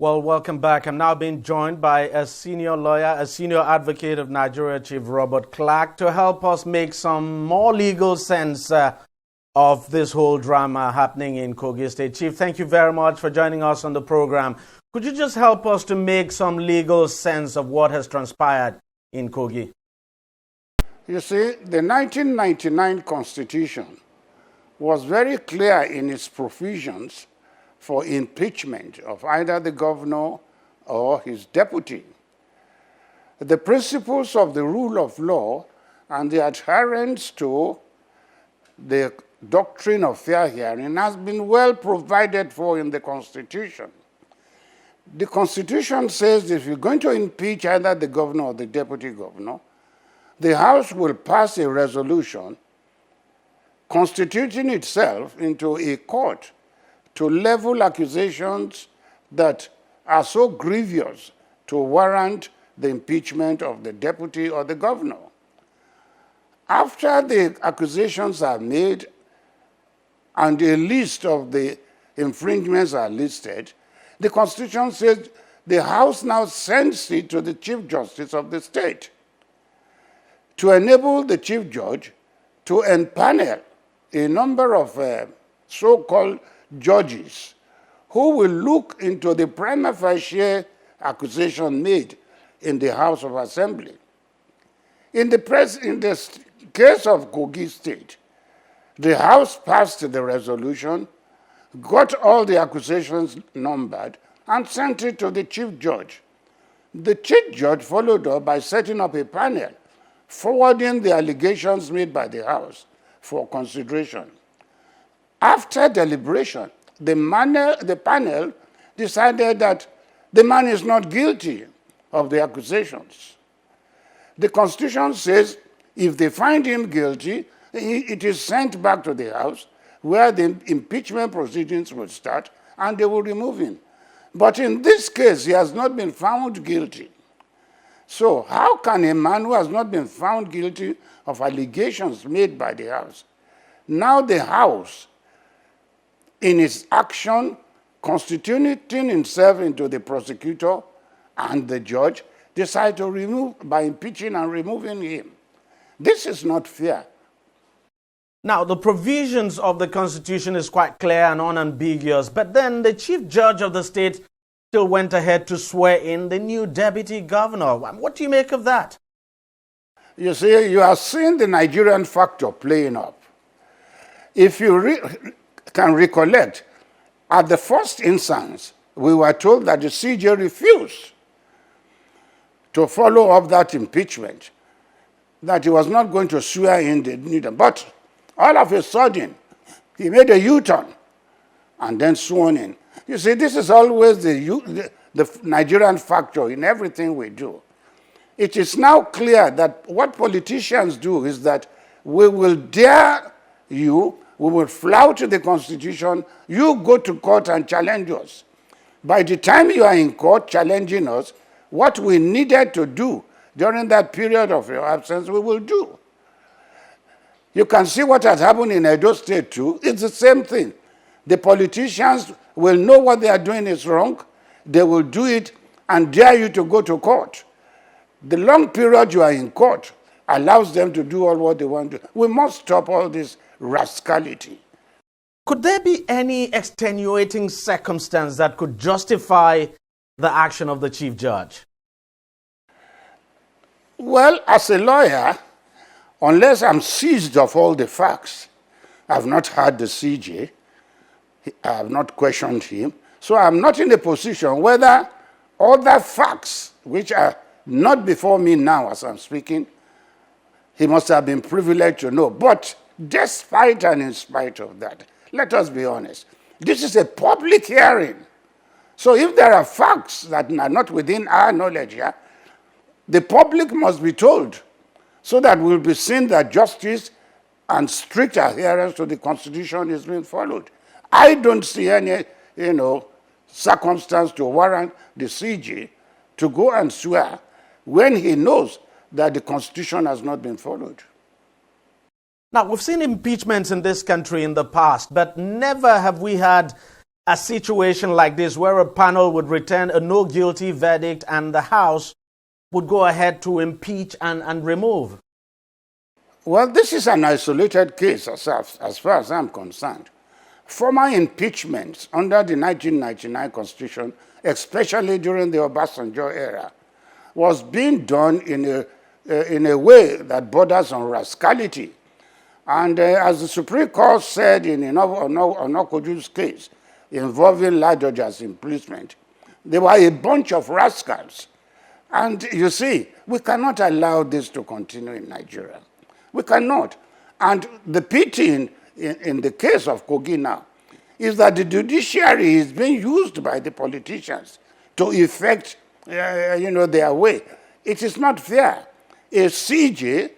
Well, welcome back. I'm now being joined by a senior lawyer, a senior advocate of Nigeria, Chief Robert Clarke, to help us make some more legal sense of this whole drama happening in Kogi State. Chief, thank you very much for joining us on the program. Could you just help us to make some legal sense of what has transpired in Kogi? You see, the 1999 Constitution was very clear in its provisions for impeachment of either the governor or his deputy. The principles of the rule of law and the adherence to the doctrine of fair hearing has been well provided for in the Constitution. The Constitution says if you're going to impeach either the governor or the deputy governor, the House will pass a resolution constituting itself into a court to level accusations that are so grievous to warrant the impeachment of the deputy or the governor. After the accusations are made and a list of the infringements are listed, the Constitution says the House now sends it to the Chief Justice of the state to enable the Chief Judge to empanel a number of so-called judges who will look into the prima facie accusation made in the House of Assembly. In the case of Kogi State, the House passed the resolution, got all the accusations numbered, and sent it to the Chief Judge. The Chief Judge followed up by setting up a panel, forwarding the allegations made by the House for consideration. After deliberation, the panel decided that the man is not guilty of the accusations. The Constitution says if they find him guilty, it is sent back to the House where the impeachment proceedings will start and they will remove him. But in this case, he has not been found guilty. So how can a man who has not been found guilty of allegations made by the House, now the House, in its action, constituting himself into the prosecutor and the judge, decide to remove by impeaching and removing him? This is not fair. Now, the provisions of the Constitution is quite clear and unambiguous, but then the Chief Judge of the state still went ahead to swear in the new deputy governor. What do you make of that? You see, you are seeing the Nigerian factor playing up. If you can recollect, at the first instance, we were told that the CJ refused to follow up that impeachment, that he was not going to swear in the new. But all of a sudden, he made a U-turn and then sworn in. You see, this is always the Nigerian factor in everything we do. It is now clear that what politicians do is that we will dare you, we will flout the Constitution, you go to court and challenge us. By the time you are in court challenging us, what we needed to do during that period of your absence, we will do. You can see what has happened in Edo State too. It's the same thing. The politicians will know what they are doing is wrong. They will do it and dare you to go to court. The long period you are in court allows them to do all what they want to do. We must stop all this rascality. Could there be any extenuating circumstance that could justify the action of the Chief Judge? Well, as a lawyer, unless I'm seized of all the facts, I've not heard the CJ, I have not questioned him, so I'm not in a position whether all the facts, which are not before me now as I'm speaking, he must have been privileged to know. But despite and in spite of that, let us be honest, this is a public hearing. So if there are facts that are not within our knowledge here, the public must be told so that we'll be seeing that justice and strict adherence to the Constitution is being followed. I don't see any, circumstance to warrant the CJ to go and swear when he knows that the Constitution has not been followed. Now, we've seen impeachments in this country in the past, but never have we had a situation like this where a panel would return a no guilty verdict and the House would go ahead to impeach and remove? Well, this is an isolated case as far as I'm concerned. Former impeachments under the 1999 Constitution, especially during the Obasanjo era, was being done in a way that borders on rascality. And as the Supreme Court said in Onokoju's case involving Ladoja's imprisonment, they were a bunch of rascals. And you see, we cannot allow this to continue in Nigeria. We cannot. And the pity in the case of Kogi now is that the judiciary is being used by the politicians to effect their way. It is not fair. A CJ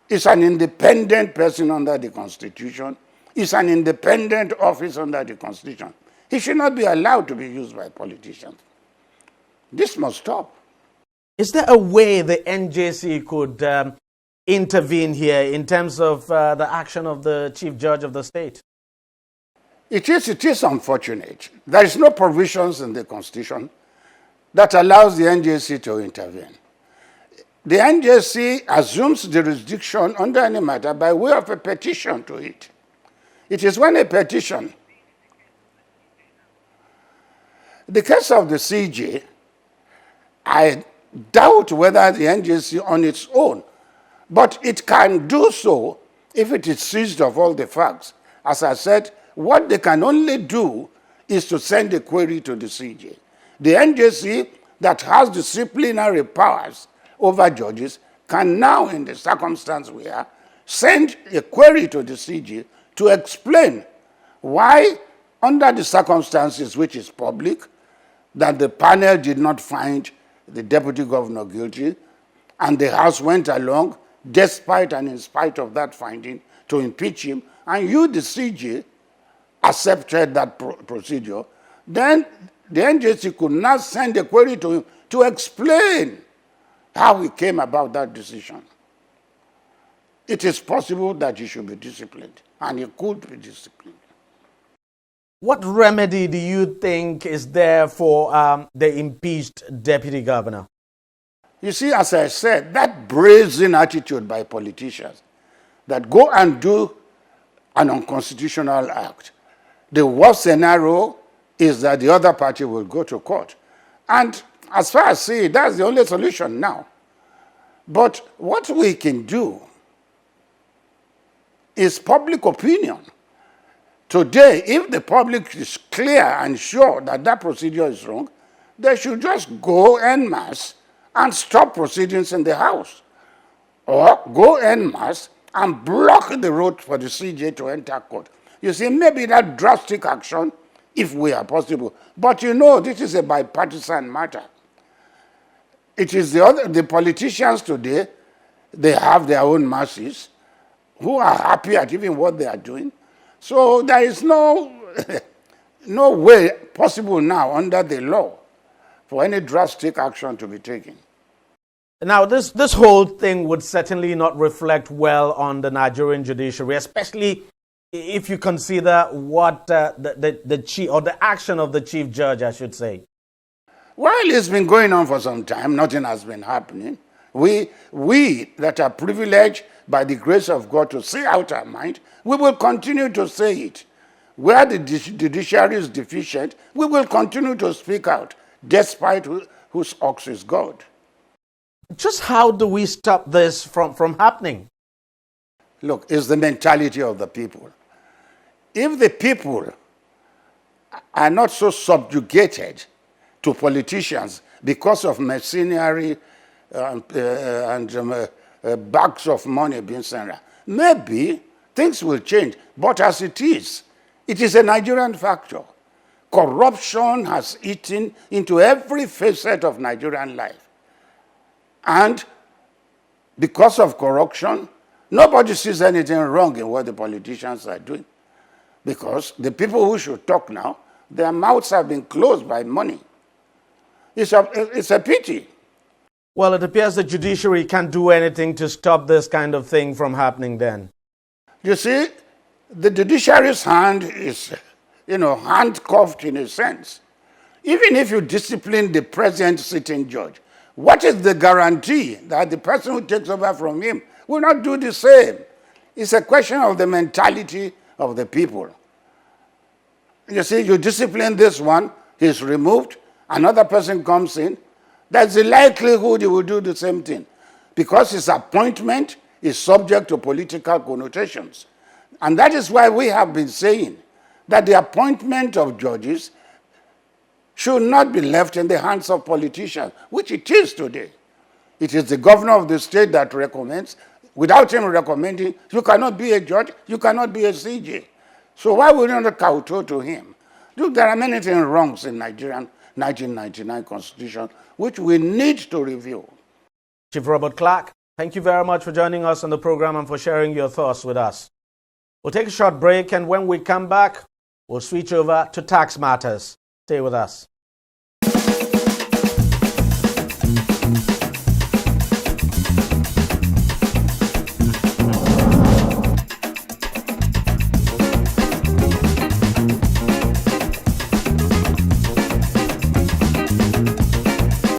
is an independent person under the Constitution. It's an independent office under the Constitution. He should not be allowed to be used by politicians. This must stop. Is there a way the NJC could intervene here in terms of the action of the Chief Judge of the state? It is unfortunate. There is no provisions in the Constitution that allows the NJC to intervene. The NJC assumes jurisdiction under any matter by way of a petition to it. It is when a petition. The case of the CJ, I doubt whether the NJC on its own, but it can do so if it is seized of all the facts. As I said, what they can only do is to send a query to the CJ. The NJC that has disciplinary powers over judges can now, in the circumstance we are, send a query to the CJ to explain why, under the circumstances which is public, that the panel did not find the deputy governor guilty, and the House went along, despite and in spite of that finding, to impeach him, and you, the CJ, accepted that procedure, then the NJC could now send a query to him to explain how he came about that decision. It is possible that he should be disciplined, and he could be disciplined. What remedy do you think is there for the impeached deputy governor? You see, as I said, that brazen attitude by politicians that go and do an unconstitutional act, the worst scenario is that the other party will go to court. And as far as I see it, that's the only solution now. But what we can do is public opinion. Today, if the public is clear and sure that that procedure is wrong, they should just go en masse and stop proceedings in the House. Or go en masse and block the road for the CJ to enter court. You see, maybe that drastic action, if we are possible. But you know, this is a bipartisan matter. It is the politicians today, they have their own masses who are happy at even what they are doing. So there is no way possible now under the law for any drastic action to be taken. Now, this whole thing would certainly not reflect well on the Nigerian judiciary, especially if you consider what the chief, or the action of the chief judge, I should say. Well, it's been going on for some time. Nothing has been happening. We that are privileged by the grace of God to say out our mind, we will continue to say it. Where the judiciary is deficient, we will continue to speak out, despite whose ox is God. Just how do we stop this from happening? Look, it's the mentality of the people. If the people are not so subjugated to politicians because of mercenary and bags of money being sent around, maybe things will change. But as it is a Nigerian factor. Corruption has eaten into every facet of Nigerian life. And because of corruption, nobody sees anything wrong in what the politicians are doing. Because the people who should talk now, their mouths have been closed by money. It's a pity. Well, it appears the judiciary can't do anything to stop this kind of thing from happening then. You see, the judiciary's hand is handcuffed in a sense. Even if you discipline the present sitting judge, what is the guarantee that the person who takes over from him will not do the same? It's a question of the mentality of the people. You see, you discipline this one, he's removed, another person comes in, there's a likelihood he will do the same thing because his appointment is subject to political connotations. And that is why we have been saying that the appointment of judges should not be left in the hands of politicians, which it is today. It is the governor of the state that recommends. Without him recommending, you cannot be a judge, you cannot be a CJ. So why would you not kowtow to him? Look, there are many things wrong in Nigerian 1999 Constitution, which we need to review. Chief Robert Clarke, thank you very much for joining us on the program and for sharing your thoughts with us. We'll take a short break, and when we come back, we'll switch over to tax matters. Stay with us.